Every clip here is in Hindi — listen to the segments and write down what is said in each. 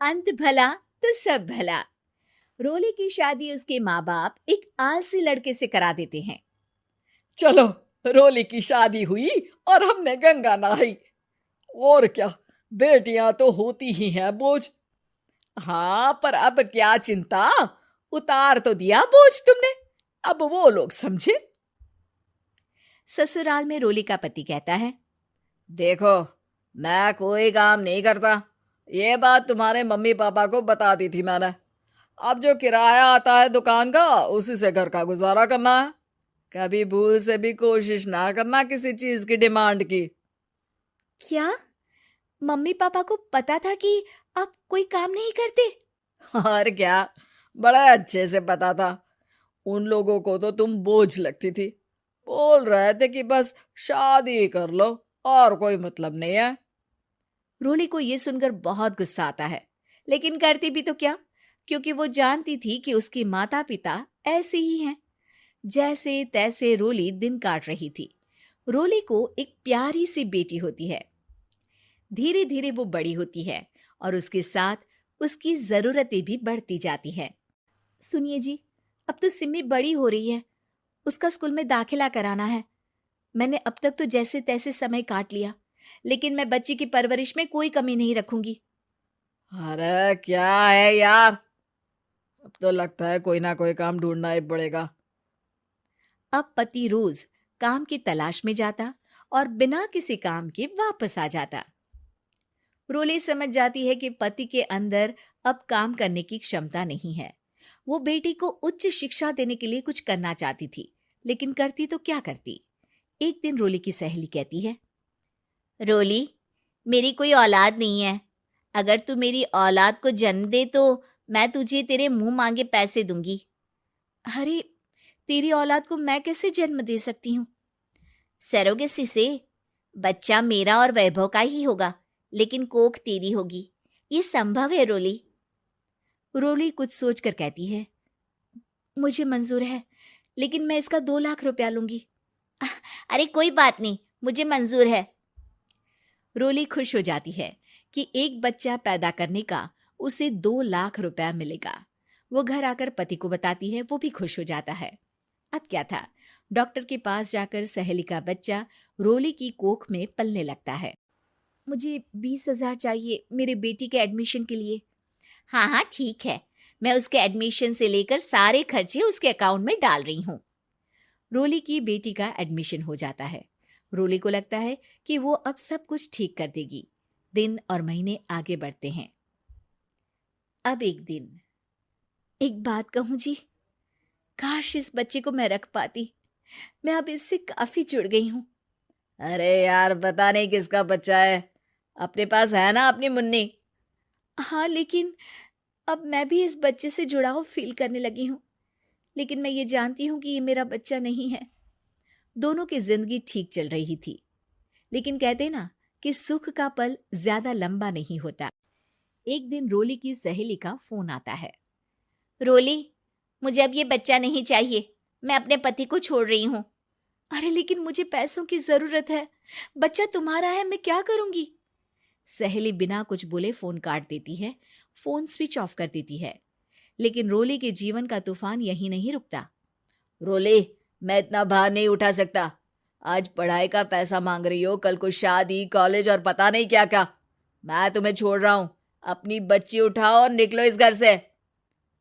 अंत भला तो सब भला। रोली की शादी उसके माँ बाप एक आलसी लड़के से करा देते हैं। चलो, रोली की शादी हुई और हमने गंगा नहाई। और क्या, बेटियां तो होती ही हैं बोझ। हाँ, पर अब क्या चिंता, उतार तो दिया बोझ तुमने, अब वो लोग समझे। ससुराल में रोली का पति कहता है, देखो, मैं कोई काम नहीं करता, ये बात तुम्हारे मम्मी पापा को बता दी थी मैंने। अब जो किराया आता है दुकान का, उसी से घर का गुजारा करना है। कभी भूल से भी कोशिश ना करना किसी चीज की डिमांड की। क्या मम्मी पापा को पता था कि आप कोई काम नहीं करते? और क्या, बड़ा अच्छे से पता था। उन लोगों को तो तुम बोझ लगती थी, बोल रहे थे कि बस शादी कर लो और कोई मतलब नहीं है। रोली को यह सुनकर बहुत गुस्सा आता है, लेकिन करती भी तो क्या, क्योंकि वो जानती थी कि उसके माता पिता ऐसे ही हैं। जैसे तैसे रोली दिन काट रही थी। रोली को एक प्यारी सी बेटी होती है। धीरे धीरे वो बड़ी होती है और उसके साथ उसकी जरूरतें भी बढ़ती जाती हैं। सुनिए जी, अब तो सिमी बड़ी हो रही है, उसका स्कूल में दाखिला कराना है। मैंने अब तक तो जैसे तैसे समय काट लिया, लेकिन मैं बच्ची की परवरिश में कोई कमी नहीं रखूंगी। अरे क्या है यार, अब तो लगता है कोई ना कोई काम ढूंढना ही पड़ेगा। अब पति रोज काम की तलाश में जाता और बिना किसी काम के वापस आ जाता। रोली समझ जाती है कि पति के अंदर अब काम करने की क्षमता नहीं है। वो बेटी को उच्च शिक्षा देने के लिए कुछ करना चाहती थी, लेकिन करती तो क्या करती। एक दिन रोली की सहेली कहती है, रोली, मेरी कोई औलाद नहीं है। अगर तू मेरी औलाद को जन्म दे तो मैं तुझे तेरे मुंह मांगे पैसे दूंगी। अरे, तेरी औलाद को मैं कैसे जन्म दे सकती हूँ? सरोगेसी से। बच्चा मेरा और वैभव का ही होगा, लेकिन कोख तेरी होगी। ये संभव है रोली। रोली कुछ सोचकर कहती है, मुझे मंजूर है, लेकिन मैं इसका 2 लाख रुपया लूंगी। अरे कोई बात नहीं, मुझे मंजूर है। रोली खुश हो जाती है कि एक बच्चा पैदा करने का उसे 2 लाख रुपया मिलेगा। वो घर आकर पति को बताती है, वो भी खुश हो जाता है। अब क्या था, डॉक्टर के पास जाकर सहेली का बच्चा रोली की कोख में पलने लगता है। मुझे 20,000 चाहिए मेरे बेटी के एडमिशन के लिए। हाँ हाँ ठीक है, मैं उसके एडमिशन से लेकर सारे खर्चे उसके अकाउंट में डाल रही हूँ। रोली की बेटी का एडमिशन हो जाता है। रोली को लगता है कि वो अब सब कुछ ठीक कर देगी। दिन और महीने आगे बढ़ते हैं। अब एक दिन, एक बात कहूँ जी, काश इस बच्चे को मैं रख पाती। मैं अब इससे काफी जुड़ गई हूँ। अरे यार, पता नहीं किसका बच्चा है, अपने पास है ना अपनी मुन्नी। हाँ, लेकिन अब मैं भी इस बच्चे से जुड़ाव फील करने लगी हूँ। लेकिन मैं ये जानती हूँ कि ये मेरा बच्चा नहीं है। दोनों की जिंदगी ठीक चल रही थी, लेकिन कहते ना कि सुख का पल ज्यादा लंबा नहीं होता। एक दिन रोली की सहेली का फोन आता है। रोली, मुझे अब ये बच्चा नहीं चाहिए, मैं अपने पति को छोड़ रही हूँ। अरे लेकिन मुझे पैसों की जरूरत है, बच्चा तुम्हारा है, मैं क्या करूंगी? सहेली बिना कुछ बोले फोन काट देती है, फोन स्विच ऑफ कर देती है। लेकिन रोली के जीवन का तूफान यहीं नहीं रुकता। रोली, मैं इतना भार नहीं उठा सकता। आज पढ़ाई का पैसा मांग रही हो, कल को शादी, कॉलेज और पता नहीं क्या क्या। मैं तुम्हें छोड़ रहा हूँ, अपनी बच्ची उठाओ और निकलो इस घर से।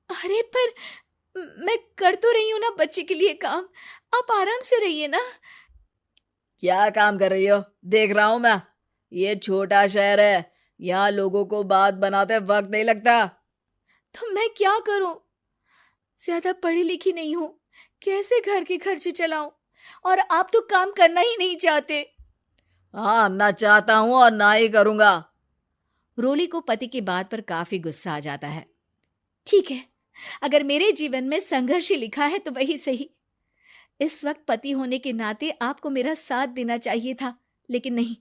अरे पर मैं कर तो रही हूं ना बच्चे के लिए काम, आप आराम से रहिए ना। क्या काम कर रही हो, देख रहा हूं मैं। ये छोटा शहर है, यहाँ लोगों को बात बनाते वक्त नहीं लगता। तो मैं क्या करूं? ज्यादा पढ़ी लिखी नहीं हूं, कैसे घर के खर्चे चलाऊं? और आप तो काम करना ही नहीं चाहते। हाँ, ना चाहता हूं और ना ही करूंगा। रोली को पति की बात पर काफी गुस्सा आ जाता है। ठीक है, अगर मेरे जीवन में संघर्ष ही लिखा है तो वही सही। इस वक्त पति होने के नाते आपको मेरा साथ देना चाहिए था, लेकिन नहीं,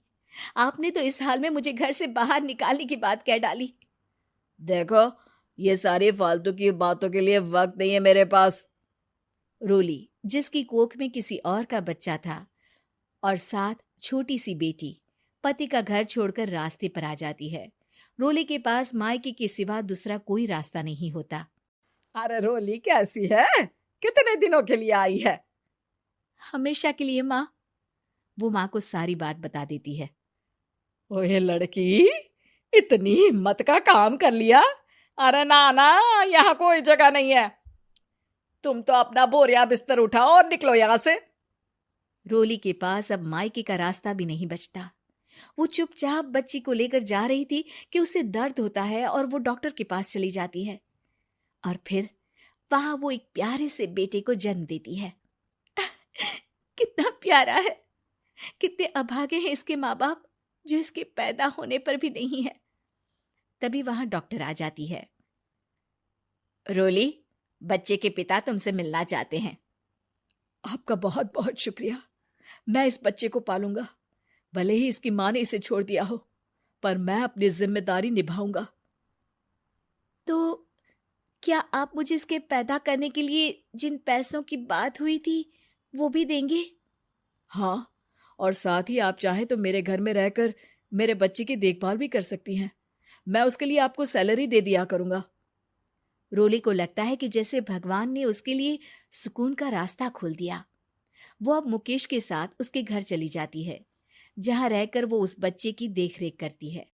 आपने तो इस हाल में मुझे घर से बाहर निकालने की बात कह डाली। देखो, ये सारी फालतू की बातों के लिए वक्त नहीं है मेरे पास। रोली, जिसकी कोख में किसी और का बच्चा था और साथ छोटी सी बेटी, पति का घर छोड़कर रास्ते पर आ जाती है। रोली के पास मायके के सिवा दूसरा कोई रास्ता नहीं होता। अरे रोली कैसी है? कितने दिनों के लिए आई है? हमेशा के लिए माँ। वो माँ को सारी बात बता देती है। ओए लड़की, इतनी हिम्मत का काम कर लिया। अरे ना ना, यहाँ कोई जगह नहीं है। तुम तो अपना बोरिया बिस्तर उठाओ और निकलो यहाँ से। रोली के पास अब मायके का रास्ता भी नहीं बचता। वो चुपचाप बच्ची को लेकर जा रही थी कि उसे दर्द होता है और वो डॉक्टर के पास चली जाती है और फिर वहां वो एक प्यारे से बेटे को जन्म देती है। कितना प्यारा है, कितने अभागे हैं इसके माँ बाप जो इसके पैदा होने पर भी नहीं है। तभी वहां डॉक्टर आ जाती है। रोली, बच्चे के पिता तुमसे मिलना चाहते हैं। आपका बहुत बहुत शुक्रिया। मैं इस बच्चे को पालूंगा, भले ही इसकी माँ ने इसे छोड़ दिया हो, पर मैं अपनी जिम्मेदारी निभाऊंगा। तो क्या आप मुझे इसके पैदा करने के लिए जिन पैसों की बात हुई थी वो भी देंगे? हाँ, और साथ ही आप चाहें तो मेरे घर में रहकर मेरे बच्चे की देखभाल भी कर सकती हैं। मैं उसके लिए आपको सैलरी दे दिया करूंगा। रोली को लगता है कि जैसे भगवान ने उसके लिए सुकून का रास्ता खोल दिया। वो अब मुकेश के साथ उसके घर चली जाती है, जहां रहकर वो उस बच्चे की देखरेख करती है।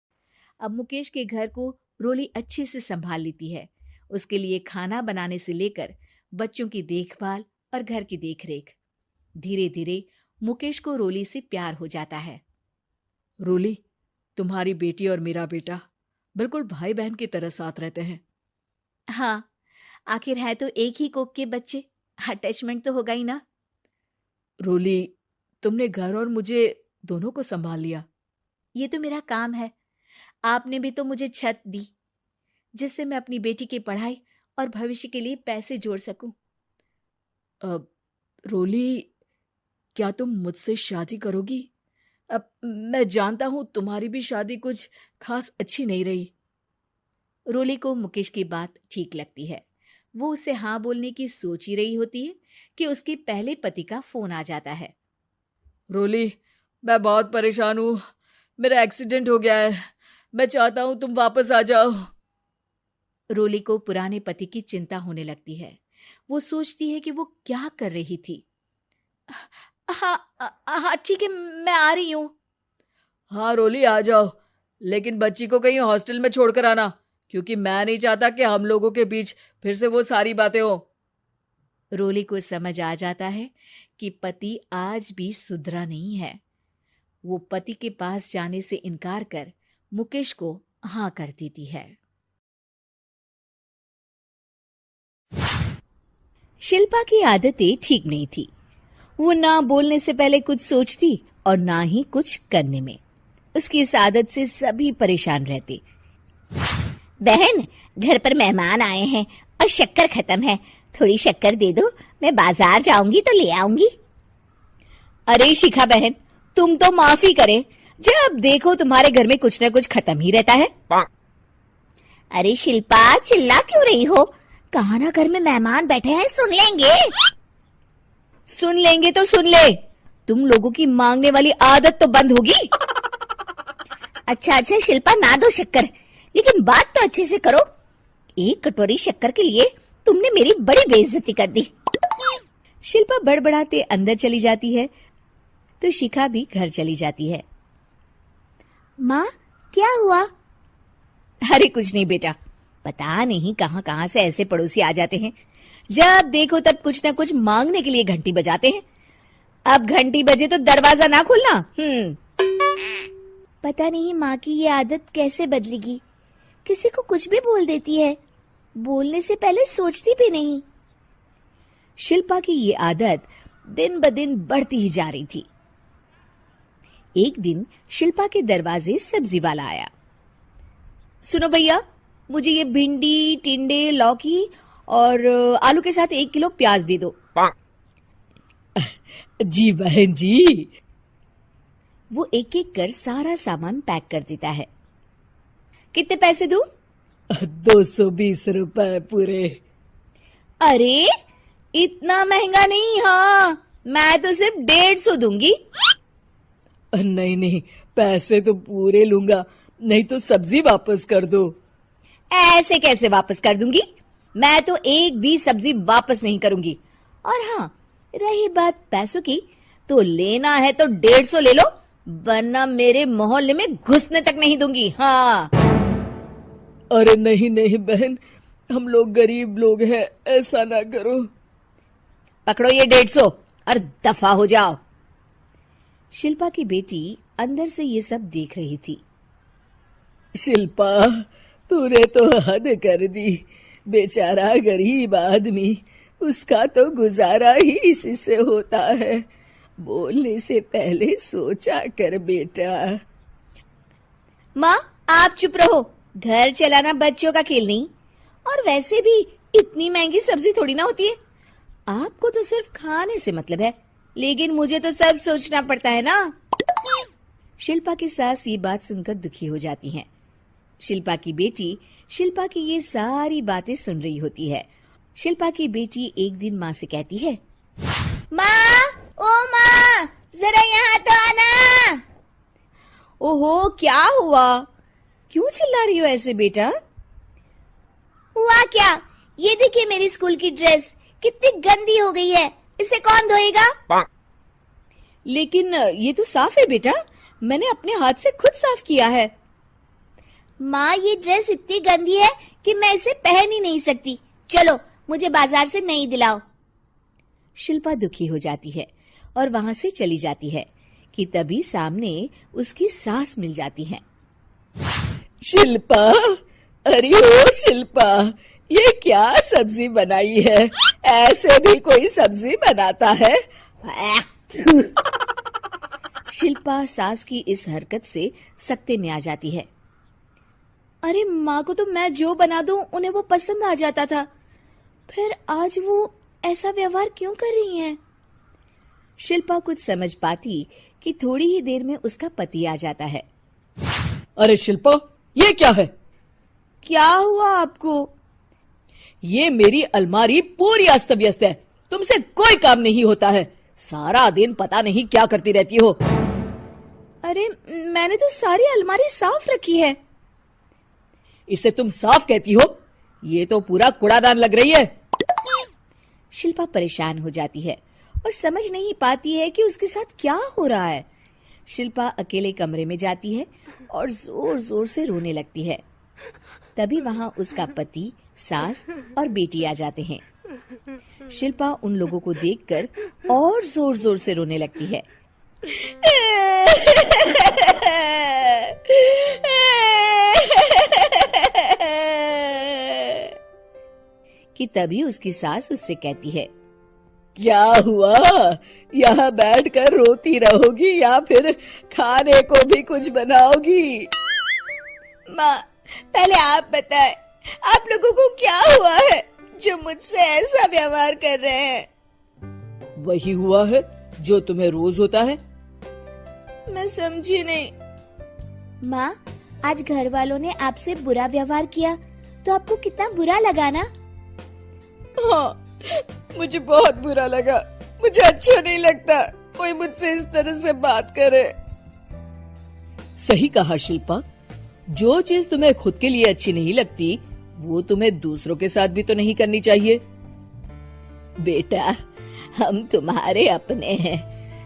अब मुकेश के घर को रोली अच्छे से संभाल लेती है। उसके लिए खाना बनाने से लेकर बच्चों की देखभाल और घर की देखरेख। धीरे धीरे मुकेश को रोली से प्यार हो जाता है। रोली, तुम्हारी बेटी और मेरा बेटा बिल्कुल भाई बहन की तरह साथ रहते हैं। हाँ, आखिर है तो एक ही कोख के बच्चे, अटैचमेंट तो होगा ही ना। रोली, तुमने घर और मुझे दोनों को संभाल लिया। ये तो मेरा काम है। आपने भी तो मुझे छत दी जिससे मैं अपनी बेटी की पढ़ाई और भविष्य के लिए पैसे जोड़ सकूं। अब रोली, क्या तुम मुझसे शादी करोगी? अब मैं जानता हूं तुम्हारी भी शादी कुछ खास अच्छी नहीं रही। रोली को मुकेश की बात ठीक लगती है। वो उसे हाँ बोलने की सोच ही रही होती है कि उसके पहले पति का फोन आ जाता है। रोली, मैं बहुत परेशान हूं। मेरा एक्सीडेंट हो गया है। मैं चाहता हूं तुम वापस आ जाओ। रोली को पुराने पति की चिंता होने लगती है। वो सोचती है कि वो क्या कर रही थी। हाँ ठीक है, मैं आ रही हूं। हाँ रोली, आ जाओ, लेकिन बच्ची को कहीं हॉस्टल में छोड़कर आना, क्योंकि मैं नहीं चाहता कि हम लोगों के बीच फिर से वो सारी बातें हो। रोली को समझ आ जाता है कि पति आज भी सुधरा नहीं है। वो पति के पास जाने से इनकार कर मुकेश को हाँ कर देती है। शिल्पा की आदतें ठीक नहीं थी। वो ना बोलने से पहले कुछ सोचती और ना ही कुछ करने में। उसकी इस आदत से सभी परेशान रहते। बहन, घर पर मेहमान आए हैं और शक्कर खत्म है, थोड़ी शक्कर दे दो, मैं बाजार जाऊंगी तो ले आऊंगी। अरे शिखा बहन, तुम तो माफी करे, जब देखो तुम्हारे घर में कुछ न कुछ खत्म ही रहता है। अरे शिल्पा, चिल्ला क्यों रही हो? कहा ना घर में मेहमान बैठे हैं, सुन लेंगे। सुन लेंगे तो सुन ले, तुम लोगों की मांगने वाली आदत तो बंद होगी। अच्छा शिल्पा, ना दो शक्कर, लेकिन बात तो अच्छे से करो। एक कटोरी शक्कर के लिए तुमने मेरी बड़ी बेइज्जती कर दी। शिल्पा बड़बड़ाते अंदर चली जाती है तो शिखा भी घर चली जाती है। माँ, क्या हुआ? अरे कुछ नहीं बेटा, पता नहीं कहां कहां से ऐसे पड़ोसी आ जाते हैं, जब देखो तब कुछ न कुछ मांगने के लिए घंटी बजाते हैं। अब घंटी बजे तो दरवाजा ना खोलना। पता नहीं माँ की ये आदत कैसे बदलेगी, किसी को कुछ भी बोल देती है, बोलने से पहले सोचती भी नहीं। शिल्पा की ये आदत दिन ब दिन बढ़ती ही जा रही थी। एक दिन शिल्पा के दरवाजे सब्जी वाला आया। सुनो भैया, मुझे ये भिंडी, टिंडे, लौकी और आलू के साथ 1 किलो प्याज दे दो। जी बहन जी। वो एक एक कर सारा सामान पैक कर देता है। कितने पैसे दूं? 220 रुपए पूरे। अरे इतना महंगा नहीं। हाँ, मैं तो सिर्फ 150 दूंगी। नहीं नहीं, पैसे तो पूरे लूंगा, नहीं तो सब्जी वापस कर दो। ऐसे कैसे वापस कर दूंगी? मैं तो एक भी सब्जी वापस नहीं करूंगी। और हाँ, रही बात पैसों की, तो लेना है तो 150 ले लो, वरना मेरे मोहल्ले में घुसने तक नहीं दूंगी। हाँ। अरे नहीं नहीं बहन, हम लोग गरीब लोग हैं, ऐसा ना करो। पकड़ो ये 150 और दफा हो जाओ। शिल्पा की बेटी अंदर से ये सब देख रही थी। शिल्पा, तूने तो हद कर दी। बेचारा गरीब आदमी, उसका तो गुजारा ही इसी से होता है। बोलने से पहले सोचा कर बेटा। माँ, आप चुप रहो। घर चलाना बच्चों का खेल नहीं, और वैसे भी इतनी महंगी सब्जी थोड़ी ना होती है। आपको तो सिर्फ खाने से मतलब है, लेकिन मुझे तो सब सोचना पड़ता है ना। शिल्पा की सास ये बात सुनकर दुखी हो जाती हैं। शिल्पा की बेटी शिल्पा की ये सारी बातें सुन रही होती है। शिल्पा की बेटी एक दिन माँ से कहती है, माँ, ओ माँ, जरा यहाँ तो आना। ओहो, क्या हुआ? क्यों चिल्ला रही हो ऐसे बेटा? हुआ क्या? ये देखिए मेरी स्कूल की ड्रेस कितनी गंदी हो गई है, इसे कौन धोएगा? लेकिन ये तो साफ है बेटा, मैंने अपने हाथ से खुद साफ किया है। माँ, ये ड्रेस इतनी गंदी है कि मैं इसे पहन ही नहीं सकती। चलो, मुझे बाजार से नई दिलाओ। शिल्पा दुखी हो जाती है और वहां से चली जाती है कि तभी सामने उसकी सास मिल जाती है। शिल्पा, अरे ओ शिल्पा, ये क्या सब्जी बनाई है? ऐसे भी कोई सब्जी बनाता है? शिल्पा सास की इस हरकत से सख्ते में आ जाती है। अरे माँ को तो मैं जो बना दूं उन्हें वो पसंद आ जाता था, फिर आज वो ऐसा व्यवहार क्यों कर रही हैं? शिल्पा कुछ समझ पाती कि थोड़ी ही देर में उसका पति आ जाता है। अरे शिल्पा, ये क्या है? क्या हुआ आपको? ये मेरी अलमारी पूरी अस्त व्यस्त है, तुमसे कोई काम नहीं होता है। सारा दिन पता नहीं क्या करती रहती हो। अरे मैंने तो सारी अलमारी साफ रखी है। इसे तुम साफ कहती हो? ये तो पूरा कूड़ादान लग रही है। शिल्पा परेशान हो जाती है और समझ नहीं पाती है कि उसके साथ क्या हो रहा है। शिल्पा अकेले कमरे में जाती है और जोर जोर से रोने लगती है। तभी वहां उसका पति, सास और बेटी आ जाते हैं। शिल्पा उन लोगों को देखकर और जोर जोर से रोने लगती है। कि तभी उसकी सास उससे कहती है, क्या हुआ? यहाँ बैठकर रोती रहोगी या फिर खाने को भी कुछ बनाओगी? माँ, पहले आप बताएं, आप लोगों को क्या हुआ है जो मुझसे ऐसा व्यवहार कर रहे हैं? वही हुआ है जो तुम्हें रोज होता है। मैं समझी नहीं। माँ, आज घर वालों ने आपसे बुरा व्यवहार किया तो आपको कितना बुरा लगा ना? हाँ, मुझे बहुत बुरा लगा। मुझे अच्छा नहीं लगता कोई मुझसे इस तरह से बात करे। सही कहा शिल्पा, जो चीज तुम्हें खुद के लिए अच्छी नहीं लगती वो तुम्हें दूसरों के साथ भी तो नहीं करनी चाहिए। बेटा, हम तुम्हारे अपने हैं,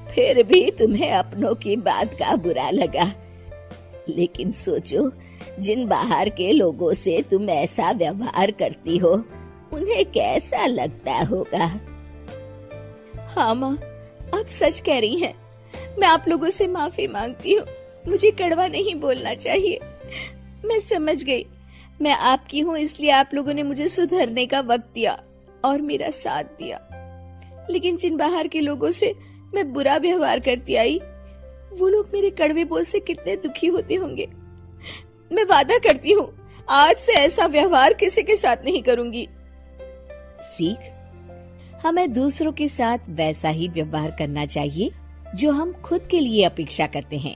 फिर भी तुम्हें अपनों की बात का बुरा लगा। लेकिन सोचो, जिन बाहर के लोगों से तुम ऐसा व्यवहार करती हो उन्हें कैसा लगता होगा। हाँ माँ, आप सच कह रही हैं। मैं आप लोगों से माफी मांगती हूँ, मुझे कड़वा नहीं बोलना चाहिए। मैं समझ गई, मैं आपकी हूँ इसलिए आप लोगों ने मुझे सुधरने का वक्त दिया और मेरा साथ दिया। लेकिन जिन बाहर के लोगों से मैं बुरा व्यवहार करती आई, वो लोग मेरे कड़वे बोल से कितने दुखी होते होंगे। मैं वादा करती हूँ, आज से ऐसा व्यवहार किसी के साथ नहीं करूंगी। सीख, हमें दूसरों के साथ वैसा ही व्यवहार करना चाहिए जो हम खुद के लिए अपेक्षा करते हैं।